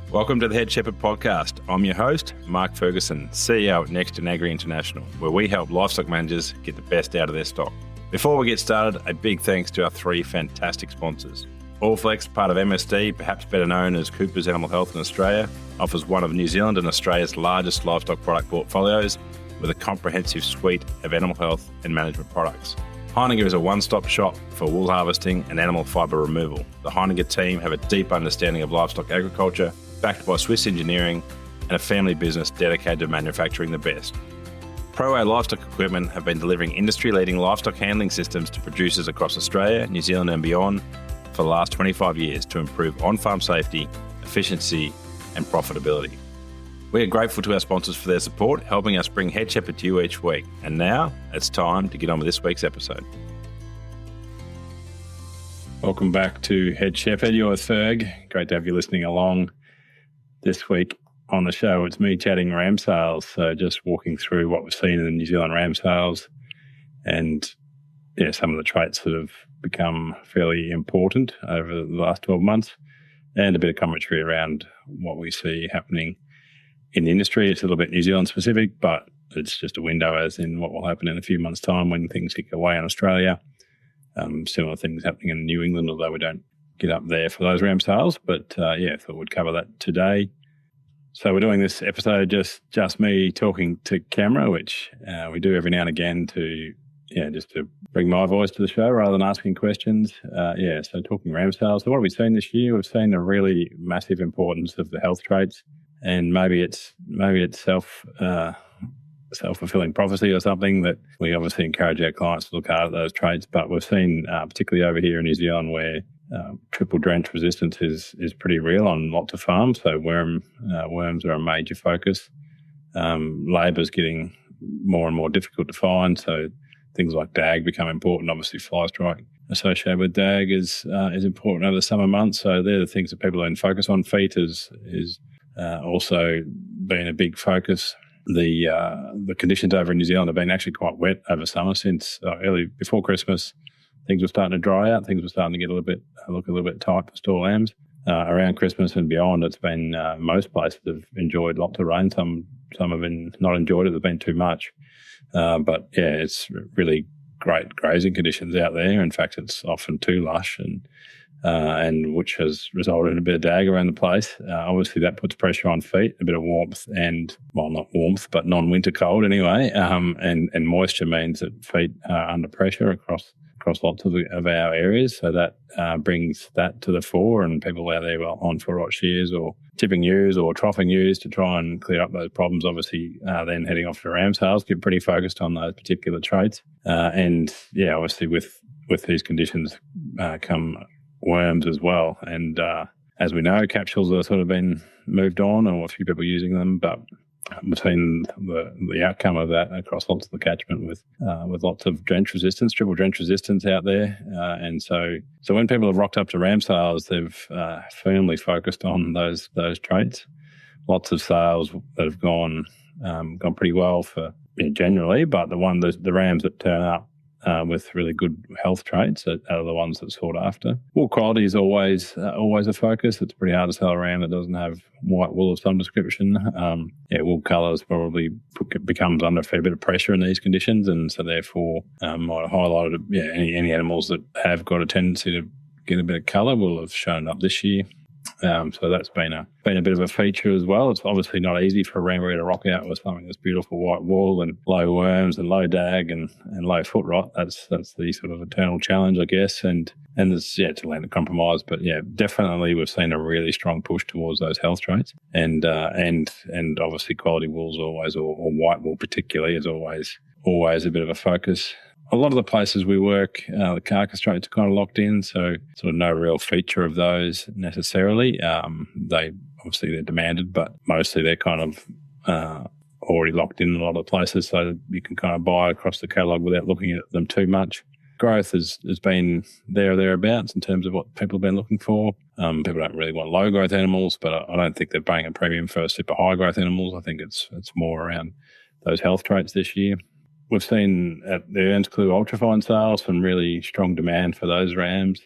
Welcome to the Head Shepherd Podcast. I'm your host, Mark Ferguson, CEO at neXtPredict International, where we help livestock managers get the best out of their stock. Before we get started, a big thanks to our three fantastic sponsors. Allflex, part of MSD, perhaps better known as Cooper's Animal Health in Australia, offers one of New Zealand and Australia's largest livestock product portfolios with a comprehensive suite of animal health and management products. Heineken is a one-stop shop for wool harvesting and animal fibre removal. The Heineken team have a deep understanding of livestock agriculture, backed by Swiss engineering and a family business dedicated to manufacturing the best. ProA Livestock Equipment have been delivering industry-leading livestock handling systems to producers across Australia, New Zealand and beyond for the last 25 years to improve on-farm safety, efficiency and profitability. We are grateful to our sponsors for their support, helping us bring Head Shepherd to you each week. And now it's time to get on with this week's episode. Welcome back to Head Shepherd. You're with Ferg. Great to have you listening along. This week on the show, it's me chatting ram sales. So just walking through what we've seen in the New Zealand ram sales and some of the traits that have become fairly important over the last 12 months and a bit of commentary around what we see happening in the industry. It's a little bit New Zealand specific, but it's just a window as in what will happen in a few months' time when things kick away in Australia. Similar things happening in New England, although we don't get up there for those ram sales. But I thought we'd cover that today. So we're doing this episode just me talking to camera, which we do every now and again to bring my voice to the show rather than asking questions. So talking ram sales. So what have we seen this year? We've seen a really massive importance of the health traits, and maybe it's self-fulfilling prophecy or something that we obviously encourage our clients to look hard at those traits. But we've seen, particularly over here in New Zealand, where triple drench resistance is pretty real on lots of farms. So worms are a major focus. Labour is getting more and more difficult to find. So things like DAG become important. Obviously, fly strike associated with DAG is important over the summer months. So they're the things that people are in focus on. Feet is also been a big focus. The conditions over in New Zealand have been actually quite wet over summer since early before Christmas. Things were starting to dry out. Things were starting to get look a little bit tight for store lambs. Around Christmas and beyond, it's been most places have enjoyed lots of rain. Some have been not enjoyed it. There's been too much. It's really great grazing conditions out there. In fact, it's often too lush, and which has resulted in a bit of DAG around the place. Obviously, that puts pressure on feet, a bit of warmth not warmth, but non-winter cold anyway. And moisture means that feet are under pressure across lots of our areas. So that brings that to the fore, and people out there on for rot shears or tipping ewes or troughing ewes to try and clear up those problems. Obviously, then heading off to ram sales, get pretty focused on those particular traits. Obviously with these conditions come worms as well. And as we know, capsules have sort of been moved on, or a few people using them, but we've seen the outcome of that across lots of the catchment with lots of drench resistance, triple drench resistance out there. And so when people have rocked up to ram sales, they've firmly focused on those traits. Lots of sales that have gone pretty well for generally, but the rams that turn up with really good health traits are the ones that's sought after. Wool quality is always a focus. It's pretty hard to sell a ram that doesn't have white wool of some description. Wool colours probably becomes under a fair bit of pressure in these conditions, and so therefore might highlight any animals that have got a tendency to get a bit of colour will have shown up this year. So that's been a bit of a feature as well. It's obviously not easy for a ram to rock out with something that's beautiful white wool and low worms and low DAG and low foot rot. That's the sort of eternal challenge, I guess. And there's to land a compromise. But definitely we've seen a really strong push towards those health traits. And obviously quality wool's always, or white wool particularly, is always a bit of a focus. A lot of the places we work, the carcass traits are kind of locked in, so sort of no real feature of those necessarily. They're demanded, but mostly they're kind of already locked in a lot of places, so you can kind of buy across the catalogue without looking at them too much. Growth has been there or thereabouts in terms of what people have been looking for. People don't really want low growth animals, but I don't think they're paying a premium for super high growth animals. I think it's more around those health traits this year. we've seen at the Ernst Clue ultrafine sales some really strong demand for those rams.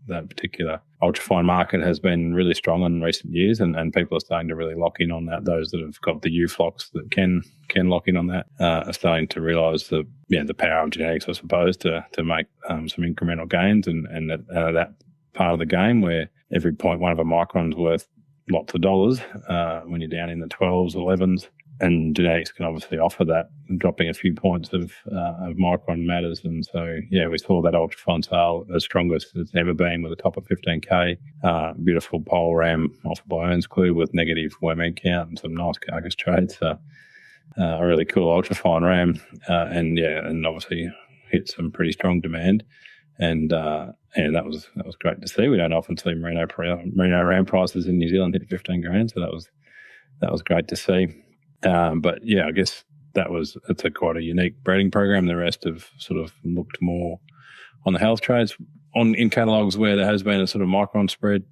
That particular ultrafine market has been really strong in recent years, and people are starting to really lock in on that. Those that have got the U flocks that can lock in on that are starting to realise the power of genetics, I suppose, to make some incremental gains, and that part of the game where every 0.1 of a micron is worth lots of dollars when you're down in the 12s, 11s. And genetics can obviously offer that, dropping a few points of micron matters. And so, we saw that ultrafine sale as strongest it's ever been with a top of 15K. Beautiful pole ram offered by Ernst Clue with negative worm egg count and some nice carcass trades. So, a really cool ultrafine ram. And obviously hit some pretty strong demand. And that was great to see. We don't often see merino ram prices in New Zealand hit 15 grand. So that was great to see. I guess it's quite a unique breeding program. The rest have sort of looked more on the health trades. In catalogues where there has been a sort of micron spread,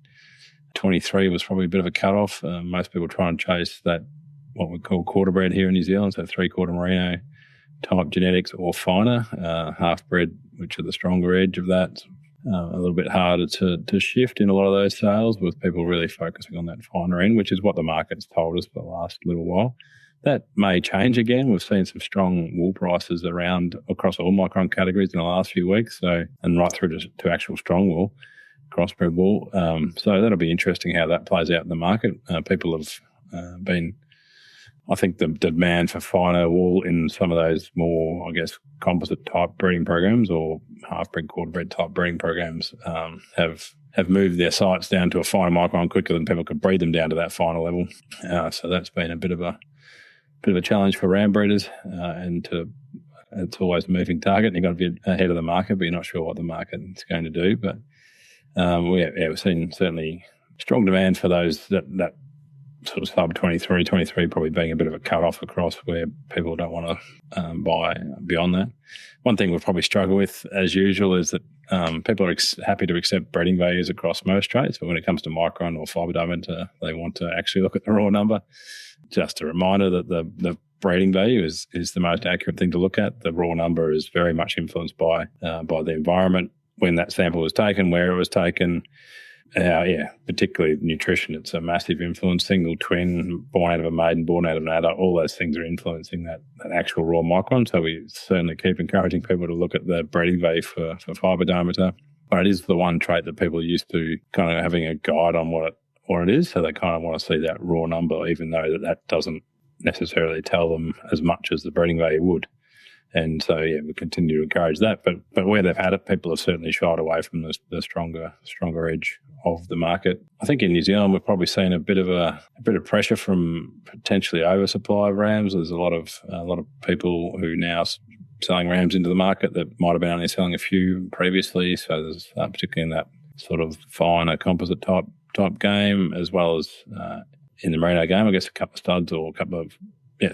23 was probably a bit of a cut-off. Most people try and chase that, what we call quarterbred here in New Zealand, so 3/4 merino type genetics or finer, half-bred, which are the stronger edge of that. A little bit harder to shift in a lot of those sales, with people really focusing on that finer end, which is what the market's told us for the last little while. That may change again. We've seen some strong wool prices around across all micron categories in the last few weeks, and right through to actual strong wool, crossbred wool. So that'll be interesting how that plays out in the market. People have been, I think the demand for finer wool in some of those more, I guess, composite type breeding programs or half-bred, quarter-bred type breeding programs have moved their sights down to a finer micron quicker than people could breed them down to that finer level. So that's been a bit of a challenge for ram breeders, it's always a moving target, and you've got to be ahead of the market, but you're not sure what the market is going to do. But we've seen certainly strong demand for those that sort of sub 23 probably being a bit of a cut-off across where people don't want to buy beyond that. One thing we've probably struggled with, as usual, is that people are happy to accept breeding values across most traits, but when it comes to micron or fibre diameter, they want to actually look at the raw number. Just a reminder that the breeding value is the most accurate thing to look at. The raw number is very much influenced by the environment, when that sample was taken, where it was taken. Particularly nutrition. It's a massive influence. Single, twin, born out of a maiden, born out of an adult, all those things are influencing that actual raw micron. So we certainly keep encouraging people to look at the breeding value for fibre diameter. But it is the one trait that people are used to kind of having a guide on what it is. So they kind of want to see that raw number, even though that doesn't necessarily tell them as much as the breeding value would. And so, we continue to encourage that. But where they've had it, people have certainly shied away from the stronger edge of the market. I think in New Zealand, we've probably seen a bit of pressure from potentially oversupply of rams. There's a lot of people who now selling rams into the market that might have been only selling a few previously. So there's particularly in that sort of finer composite type game, as well as in the merino game, I guess a couple of studs or a couple of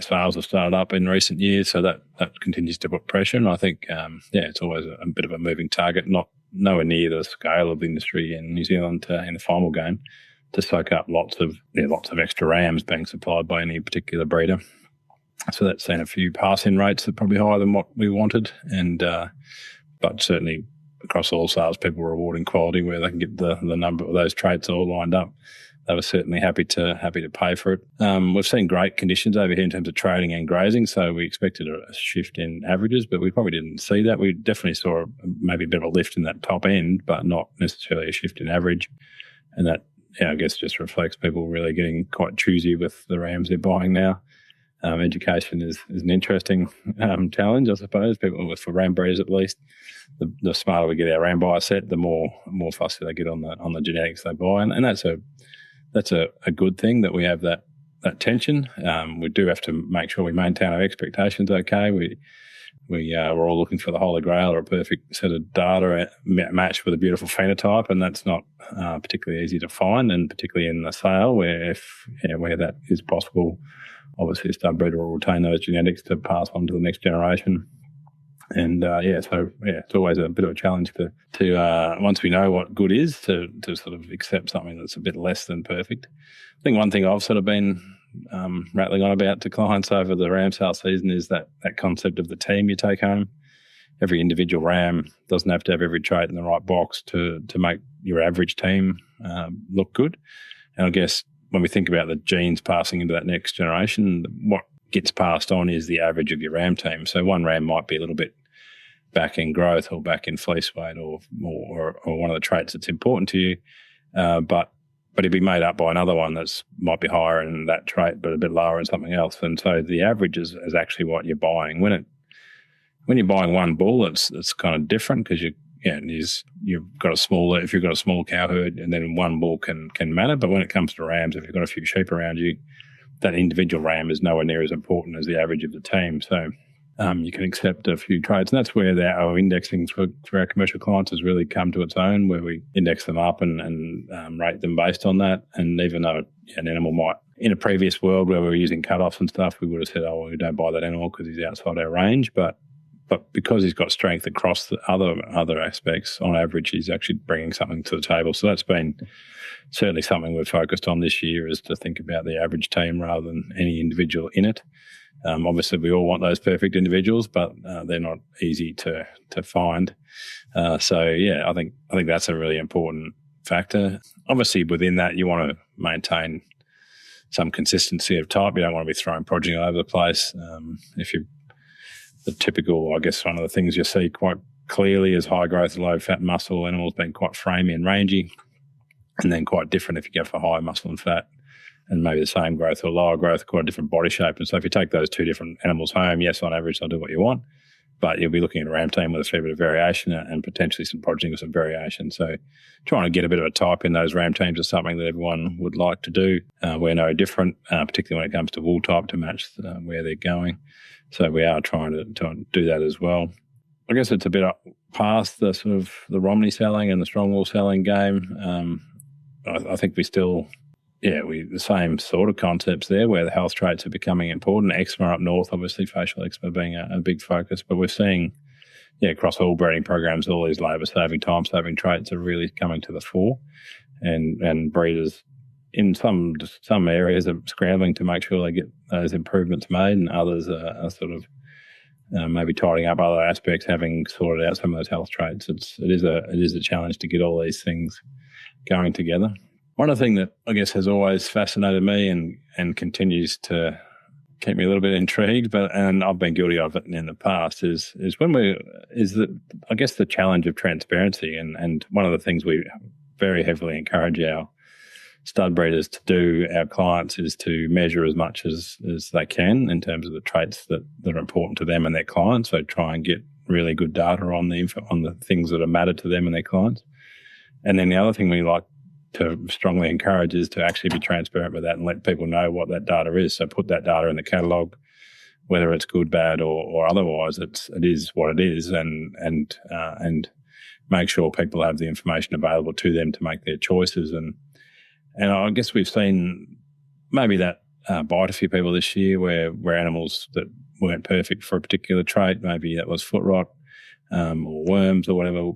sales have started up in recent years, so that continues to put pressure. And I think, it's always a bit of a moving target, nowhere near the scale of the industry in New Zealand in the final game to soak up lots of extra rams being supplied by any particular breeder. So that's seen a few pass-in rates that are probably higher than what we wanted, and but certainly across all sales, people are rewarding quality where they can get the number of those traits all lined up. They were certainly happy to pay for it. We've seen great conditions over here in terms of trading and grazing, so we expected a shift in averages, but we probably didn't see that. We definitely saw maybe a bit of a lift in that top end, but not necessarily a shift in average. And that, I guess, just reflects people really getting quite choosy with the rams they're buying now. Education is an interesting challenge, I suppose. People, for ram breeders at least, the smarter we get our ram buyer set, the more fussy they get on the genetics they buy, and that's a good thing that we have that tension. We do have to make sure we maintain our expectations okay. We're all looking for the holy grail or a perfect set of data matched with a beautiful phenotype, and that's not particularly easy to find, and particularly in the sale where where that is possible, obviously a stud breeder will retain those genetics to pass on to the next generation. And it's always a bit of a challenge to once we know what good is, to sort of accept something that's a bit less than perfect. I think one thing I've sort of been rattling on about to clients over the ram sale season is that concept of the team you take home. Every individual ram doesn't have to have every trait in the right box to make your average team look good. And I guess when we think about the genes passing into that next generation, what gets passed on is the average of your ram team. So one ram might be a little bit back in growth or back in fleece weight or one of the traits that's important to you, but it'd be made up by another one that's might be higher in that trait but a bit lower in something else. And so the average is actually what you're buying. When you're buying one bull, it's kind of different because you've got a small cow herd, and then one bull can matter. But when it comes to rams, if you've got a few sheep around you, that individual ram is nowhere near as important as the average of the team. So you can accept a few traits, and that's where our indexing for our commercial clients has really come to its own, where we index them up and rate them based on that. And even though an animal might, in a previous world where we were using cut-offs and stuff, we would have said, oh, well, we don't buy that animal because he's outside our range. But because he's got strength across the other aspects, on average, he's actually bringing something to the table. So that's been certainly something we've focused on this year, is to think about the average team rather than any individual in it. Obviously, we all want those perfect individuals, but they're not easy to find. I think that's a really important factor. Obviously, within that, you want to maintain some consistency of type. You don't want to be throwing progeny all over the place. If you're the typical, I guess, one of the things you see quite clearly is high growth, low fat muscle animals being quite framey and rangy, and then quite different if you go for high muscle and fat, and maybe the same growth or lower growth, quite a different body shape. And so if you take those two different animals home, yes, on average, they'll do what you want, but you'll be looking at a ram team with a fair bit of variation and potentially some progeny with some variation. So trying to get a bit of a type in those ram teams is something that everyone would like to do. We're no different, particularly when it comes to wool type, to match where they're going. So we are trying to do that as well. I guess it's a bit up past the sort of the Romney selling and the strong wool selling game. I think we still, the same sort of concepts there, where the health traits are becoming important. Eczema up north, obviously facial eczema being a big focus, but we're seeing, across all breeding programs, all these labour-saving, time-saving traits are really coming to the fore, and breeders in some areas are scrambling to make sure they get those improvements made, and others are sort of maybe tidying up other aspects, having sorted out some of those health traits. It is a challenge to get all these things going together. One other thing that I guess has always fascinated me and continues to keep me a little bit intrigued, and I've been guilty of it in the past, is the challenge of transparency, and one of the things we very heavily encourage our stud breeders to do, our clients, is to measure as much as they can in terms of the traits that are important to them and their clients. So try and get really good data on the things that are mattered to them and their clients. And then the other thing we like to strongly encourage is to actually be transparent with that and let people know what that data is. So put that data in the catalogue, whether it's good, bad, or otherwise. It is what it is, and make sure people have the information available to them to make their choices. And I guess we've seen maybe that bite a few people this year, where animals that weren't perfect for a particular trait, maybe that was foot rot or worms or whatever,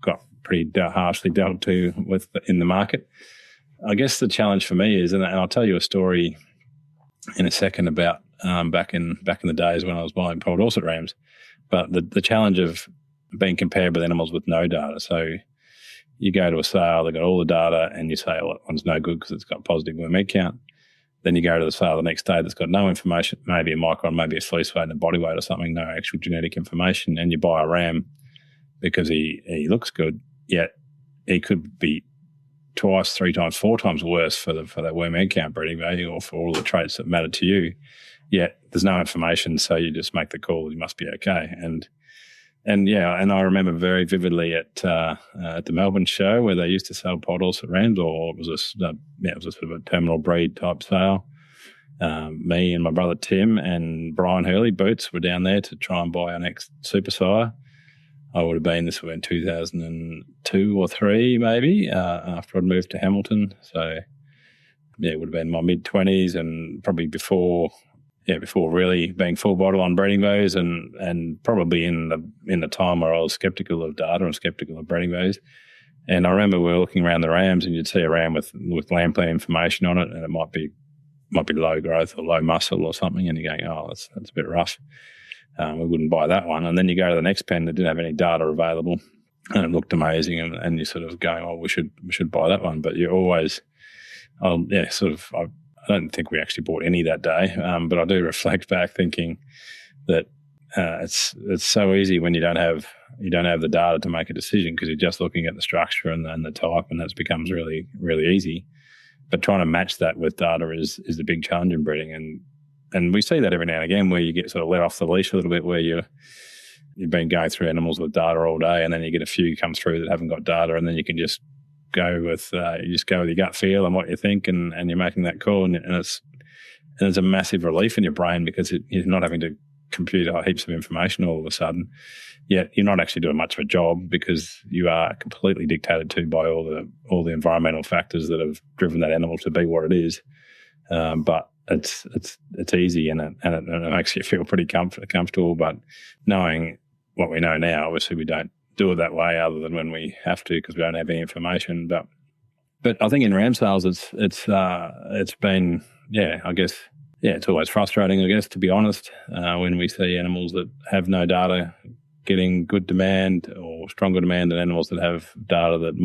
got pretty harshly dealt to with in the market. I guess the challenge for me is, and I'll tell you a story in a second about back in the days when I was buying Port Dorset rams, but the challenge of being compared with animals with no data. So you go to a sale, they've got all the data, and you say, oh, that one's no good because it's got positive worm egg count. Then you go to the sale the next day that's got no information, maybe a micron, maybe a fleece weight and a body weight or something, no actual genetic information, and you buy a ram because he looks good, yet he could be twice, 3 times, 4 times worse for that worm egg count breeding value or for all the traits that matter to you, yet there's no information, so you just make the call, you must be okay. And I remember very vividly at the Melbourne show where they used to sell Port Dorset rams, or it was a sort of a terminal breed type sale. Me and my brother Tim and Brian Hurley, Boots, were down there to try and buy our next super sire. This was in 2002 or 3 maybe, after I'd moved to Hamilton. So it would have been my mid-20s and probably before really being full bottle on breeding values, and probably in the time where I was sceptical of data and sceptical of breeding values. And I remember we were looking around the rams, and you'd see a ram with lamb plan information on it, and it might be might be low growth or low muscle or something, and you're going, oh, that's a bit rough. We wouldn't buy that one. And then you go to the next pen that didn't have any data available, and it looked amazing, and you're sort of going, oh, we should buy that one. But you're always, I don't think we actually bought any that day, but I do reflect back thinking that it's so easy when you don't have the data to make a decision, because you're just looking at the structure and the type, and that becomes really, really easy. But trying to match that with data is the big challenge in breeding, and we see that every now and again where you get sort of let off the leash a little bit, where you've been going through animals with data all day, and then you get a few come through that haven't got data, and then you can just go with your gut feel and what you think, and you're making that call, and it's a massive relief in your brain, because you're not having to compute heaps of information all of a sudden. Yet you're not actually doing much of a job, because you are completely dictated to by all the environmental factors that have driven that animal to be what it is. But it's easy, and it makes you feel pretty comfortable. But knowing what we know now, obviously we don't do it that way, other than when we have to, because we don't have any information. But I think in ram sales, it's been, I guess. Yeah, it's always frustrating, I guess, to be honest, when we see animals that have no data getting good demand or stronger demand than animals that have data that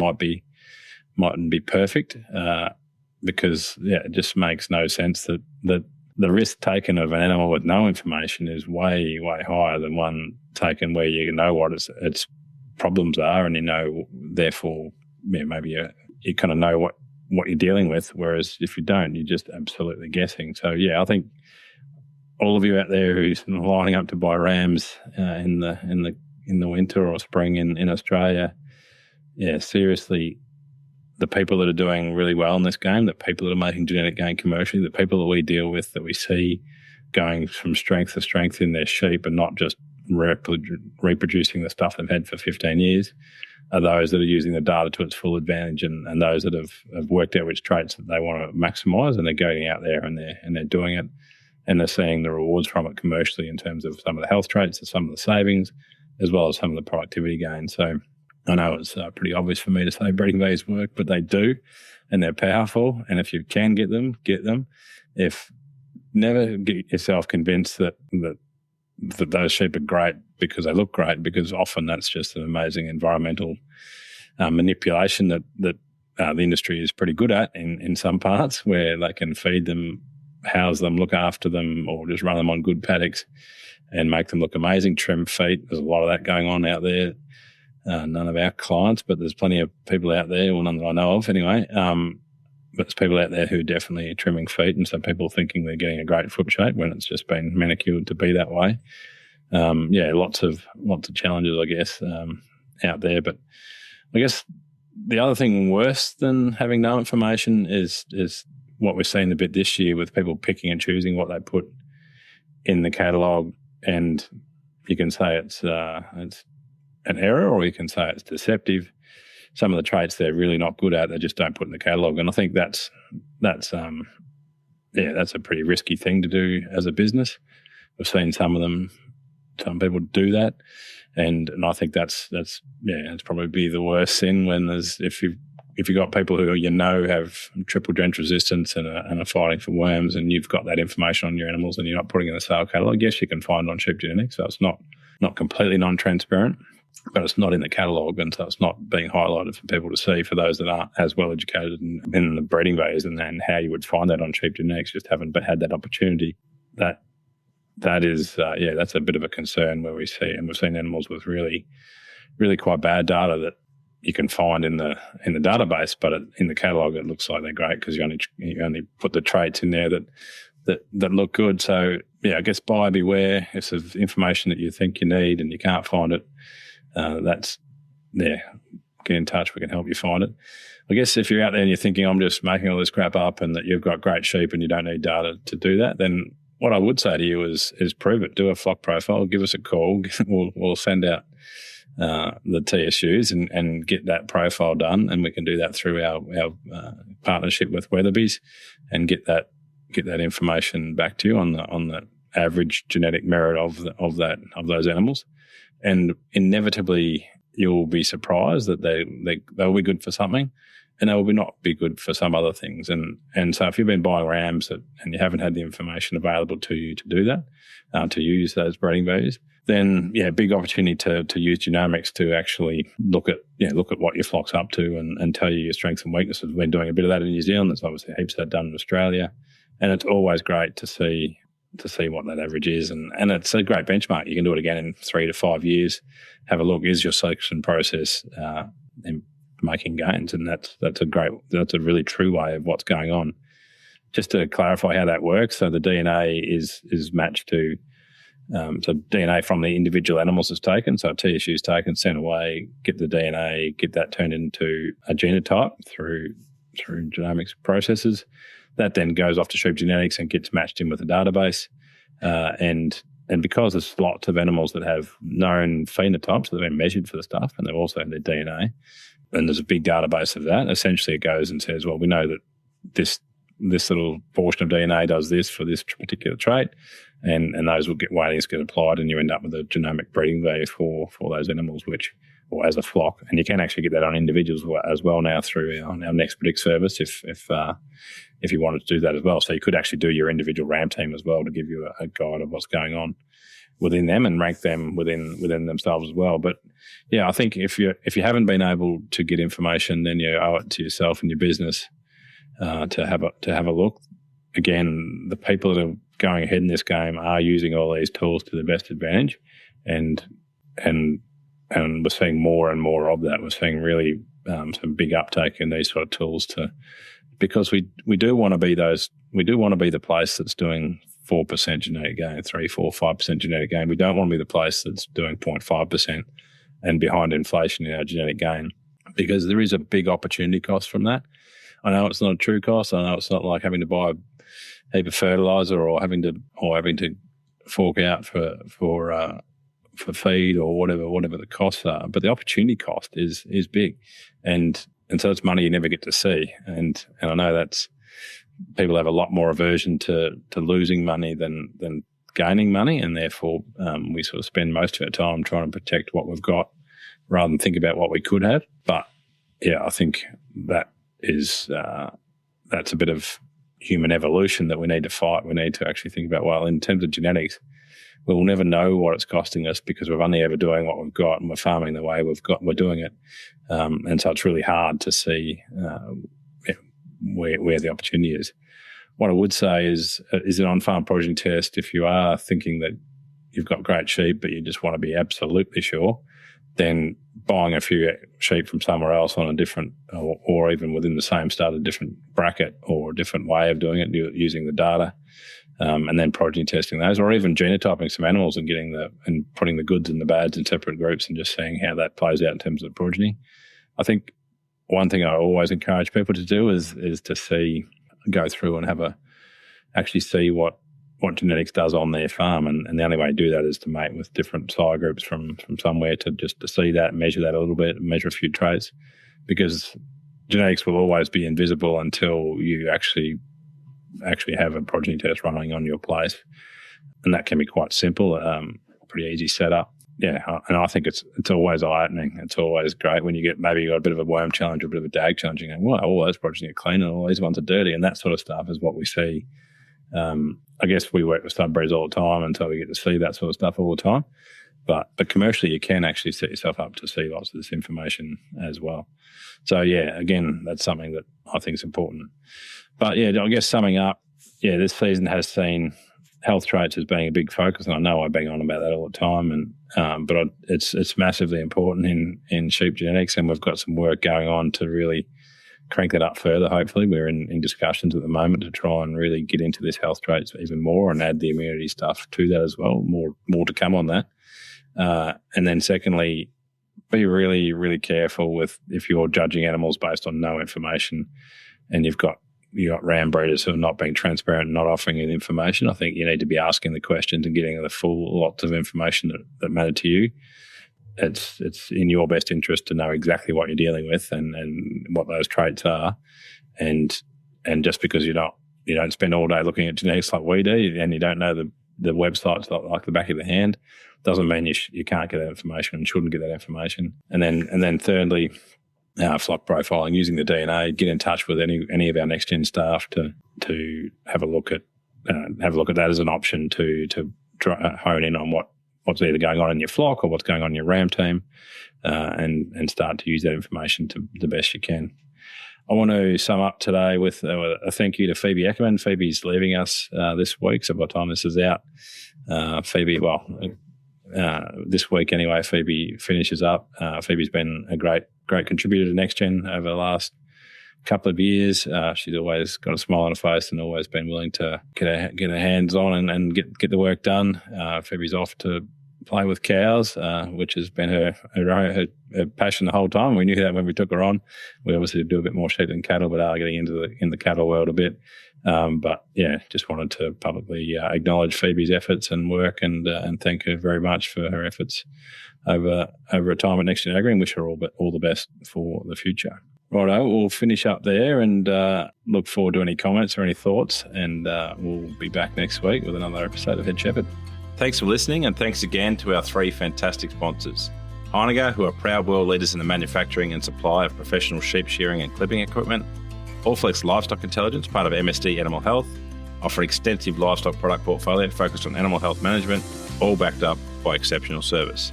mightn't be perfect, because it just makes no sense that the risk taken of an animal with no information is way, way higher than one taken where you know what its problems are, and therefore, maybe you kind of know what you're dealing with, whereas if you don't, you're just absolutely guessing. So I think all of you out there who's lining up to buy rams in the winter or spring in Australia, seriously, the people that are doing really well in this game, the people that are making genetic gain commercially, the people that we deal with, that we see going from strength to strength in their sheep and not just reproducing the stuff they've had for 15 years, are those that are using the data to its full advantage, and those that have worked out which traits that they want to maximise, and they're going out there and they're doing it, and they're seeing the rewards from it commercially in terms of some of the health traits and some of the savings, as well as some of the productivity gains. So I know it's pretty obvious for me to say breeding values work, but they do, and they're powerful. And if you can get them, get them. If never get yourself convinced that those sheep are great because they look great, because often that's just an amazing environmental manipulation that the industry is pretty good at in some parts, where they can feed them, house them, look after them, or just run them on good paddocks and make them look amazing, trim feet. There's a lot of that going on out there. None of our clients, but there's plenty of people out there, well, none that I know of anyway, but there's people out there who are definitely trimming feet, and so people thinking they're getting a great foot shape when it's just been manicured to be that way. Lots of challenges, I guess, out there. But I guess the other thing worse than having no information is what we've seen a bit this year, with people picking and choosing what they put in the catalogue, and you can say it's an error, or you can say it's deceptive. Some of the traits they're really not good at, they just don't put in the catalogue, and I think that's a pretty risky thing to do as a business. We've seen some people do that, and I think that's probably the worst sin, when if you've got people who have triple drench resistance and are fighting for worms, and you've got that information on your animals and you're not putting in the sale catalogue. Yes, you can find on Sheep Genetics, so it's not completely non-transparent, but it's not in the catalogue, and so it's not being highlighted for people to see, for those that aren't as well educated in the breeding values and how you would find that on Sheep Genetics, just haven't had that opportunity. That is, that's a bit of a concern, where we see, and we've seen animals with really, really quite bad data that you can find in the database, but in the catalogue it looks like they're great, because you only put the traits in there that look good. So I guess buyer beware. If there's information that you think you need and you can't find it, get in touch. We can help you find it. I guess if you're out there and you're thinking, I'm just making all this crap up, and that you've got great sheep and you don't need data to do that, then what I would say to you is prove it. Do a flock profile. Give us a call. We'll send out the TSUs and get that profile done, and we can do that through our partnership with Weatherbys, and get that information back to you on the average genetic merit of those animals. And inevitably, you'll be surprised that they'll be good for something, and they will not be good for some other things. And so if you've been buying rams and you haven't had the information available to you to do that, to use those breeding values, then big opportunity to use genomics to actually look at what your flock's up to and tell you your strengths and weaknesses. We've been doing a bit of that in New Zealand. There's obviously heaps of that done in Australia, and it's always great to see what that average is, and it's a great benchmark. You can do it again in 3 to 5 years. Have a look. Is your selection process in making gains? And that's a really true way of what's going on. Just to clarify how that works, so the DNA is matched to so DNA from the individual animals is taken. So TSU is taken, sent away, get the DNA, get that turned into a genotype through genomics processes. That then goes off to sheep genetics and gets matched in with a database. And because there's lots of animals that have known phenotypes that have been measured for the stuff, and they've also had their DNA, and there's a big database of that, essentially it goes and says, well, we know that this little portion of DNA does this for this particular trait, and those weightings get applied, and you end up with a genomic breeding value for those animals, or as a flock. And you can actually get that on individuals as well now through our neXtPredict service if you wanted to do that as well. So you could actually do your individual ram team as well to give you a guide of what's going on within them and rank them within themselves as well. But I think if you haven't been able to get information, then you owe it to yourself and your business to have a look. Again, the people that are going ahead in this game are using all these tools to the best advantage, and we're seeing more and more of that. We're seeing really some big uptake in these sort of tools because we do want to be the place that's doing 4% genetic gain, 3, 4, 5% genetic gain. We don't want to be the place that's doing 0.5% and behind inflation in our genetic gain, because there is a big opportunity cost from that. I know it's not a true cost. I know it's not like having to buy a heap of fertilizer or having to fork out for feed or whatever the costs are. But the opportunity cost is big, and so it's money you never get to see. And I know that's people have a lot more aversion to losing money than gaining money, and therefore we sort of spend most of our time trying to protect what we've got rather than think about what we could have. But I think that is that's a bit of human evolution that we need to fight. We need to actually think about, well, in terms of genetics, we'll never know what it's costing us because we're only ever doing what we've got, and we're farming the way we're doing it. And so it's really hard to see where the opportunity is. What I would say is an on-farm progeny test, if you are thinking that you've got great sheep but you just want to be absolutely sure, then buying a few sheep from somewhere else on a different, or even within the same stud, a different bracket or a different way of doing it, using the data, and then progeny testing those, or even genotyping some animals and putting the goods and the bads in separate groups and just seeing how that plays out in terms of progeny. I think one thing I always encourage people to do is to go through and actually see what genetics does on their farm, and the only way to do that is to mate with different sire groups from somewhere to see that, measure that a little bit, measure a few traits, because genetics will always be invisible until you actually have a progeny test running on your place, and that can be quite simple, pretty easy setup. Yeah, and I think it's always eye-opening. It's always great when you got a bit of a worm challenge or a bit of a dag challenge, and go, wow, all those progeny are clean and all these ones are dirty, and that sort of stuff is what we see. I guess we work with stud breeds all the time, and so we get to see that sort of stuff all the time. But commercially, you can actually set yourself up to see lots of this information as well. So, again, that's something that I think is important. But, I guess summing up, this season has seen health traits as being a big focus, and I know I bang on about that all the time. But it's massively important in sheep genetics, and we've got some work going on to really crank that up further. Hopefully, we're in discussions at the moment to try and really get into this health traits even more and add the immunity stuff to that as well. More to come on that. And then secondly, be really, really careful with if you're judging animals based on no information, and you've got ram breeders who are not being transparent and not offering you the information. I think you need to be asking the questions and getting the full lots of information that matter to you. It's in your best interest to know exactly what you're dealing with and what those traits are, and just because you don't spend all day looking at genetics like we do, and you don't know the websites like the back of the hand, doesn't mean you can't get that information and shouldn't get that information. And then thirdly, flock profiling, using the DNA, get in touch with any of our next-gen staff to have a look at that as an option to hone in on what's either going on in your flock or what's going on in your ram team, and start to use that information to the best you can. I want to sum up today with a thank you to Phoebe Eckerman. Phoebe's leaving us this week, so by the time this is out, this week anyway, Phoebe finishes up. Phoebe's been a great contributor to NextGen over the last couple of years. She's always got a smile on her face and always been willing to get her hands on and get the work done. Phoebe's off to play with cows, which has been her passion the whole time. We knew that when we took her on. We obviously do a bit more sheep than cattle, but are getting into the cattle world a bit. But yeah, just wanted to publicly acknowledge Phoebe's efforts and work, and thank her very much for her efforts over a time at NextGen Agri, and wish her all the best for the future. Righto, we'll finish up there and look forward to any comments or any thoughts, and we'll be back next week with another episode of Head Shepherd. Thanks for listening, and thanks again to our 3 fantastic sponsors. Heinegger, who are proud world leaders in the manufacturing and supply of professional sheep shearing and clipping equipment. Allflex Livestock Intelligence, part of MSD Animal Health, offer extensive livestock product portfolio focused on animal health management, all backed up by exceptional service.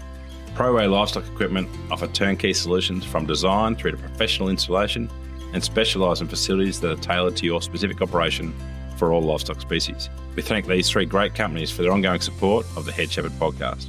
ProWay Livestock Equipment offer turnkey solutions from design through to professional installation, and specialise in facilities that are tailored to your specific operation for all livestock species. We thank these 3 great companies for their ongoing support of the Head Shepherd podcast.